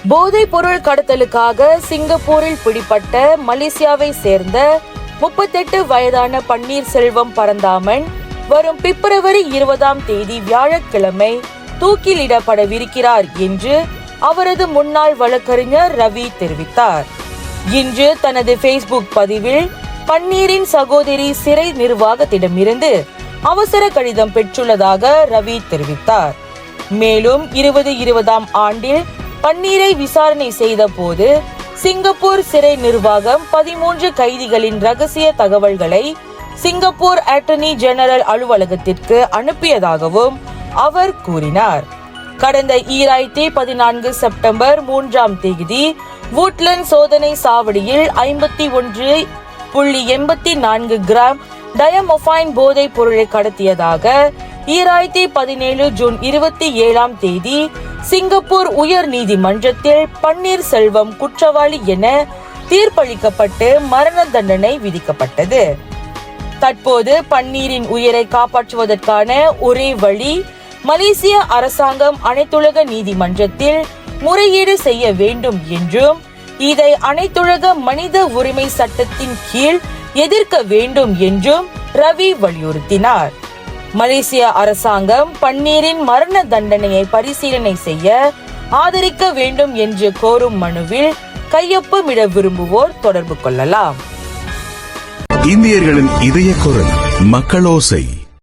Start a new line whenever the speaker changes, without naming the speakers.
போதைப் பொருள் கடத்தலுக்காக சிங்கப்பூரில் பிடிப்பட்ட மலேசியாவை சேர்ந்த 38 வயதான பன்னீர்செல்வம் பரந்தாமன் வரும் பிப்ரவரி 20 வியாழக்கிழமை தூக்கிலிடப்படவிருக்கிறார் என்று அவரது முன்னாள் வழக்கறிஞர் ரவி தெரிவித்தார். இன்று தனது ஃபேஸ்புக் பதிவில் பன்னீரின் சகோதரி சிறை நிர்வாகத்திடமிருந்து அவசர கடிதம் பெற்றுள்ளதாக ரவி தெரிவித்தார். மேலும் 2020 ஆண்டில் பன்னீரை விசாரணை செய்த போது சிங்கப்பூர் சிறை நிர்வாகம் 13 கைதிகளின் ரகசிய தகவல்களை சிங்கப்பூர் அட்டர்னி ஜெனரல் அலுவலகத்திற்கு அனுப்பியதாகவும் அவர் கூறினார். கடந்த 2014 செப்டம்பர் 3 வூட்லண்ட் சோதனை சாவடியில் 51.84 கிராம் டயமொஃபைன் போதைப் பொருளை கடத்தியதாக 2017 ஜூன் 27 சிங்கப்பூர் உயர் நீதிமன்றத்தில் பன்னீர்செல்வம் குற்றவாளி என தீர்ப்பளிக்கப்பட்டு மரண தண்டனை விதிக்கப்பட்டது. தற்போது பன்னீரின் உயிரை காப்பாற்றுவதற்கான ஒரே வழி மலேசிய அரசாங்கம் அனைத்துலக நீதிமன்றத்தில் முறையீடு செய்ய வேண்டும் என்றும் இதை அனைத்துலக மனித உரிமை சட்டத்தின் கீழ் எதிர்க்க வேண்டும் என்றும் ரவி வலியுறுத்தினார். மலேசிய அரசாங்கம் பன்னீரின் மரண தண்டனையை பரிசீலனை செய்ய ஆதரிக்க வேண்டும் என்று கோரும் மனுவில் கையொப்பமிட விரும்புவோர் தொடர்பு கொள்ளலாம்.
இந்தியர்களின் இதய குரல் மக்களோசை.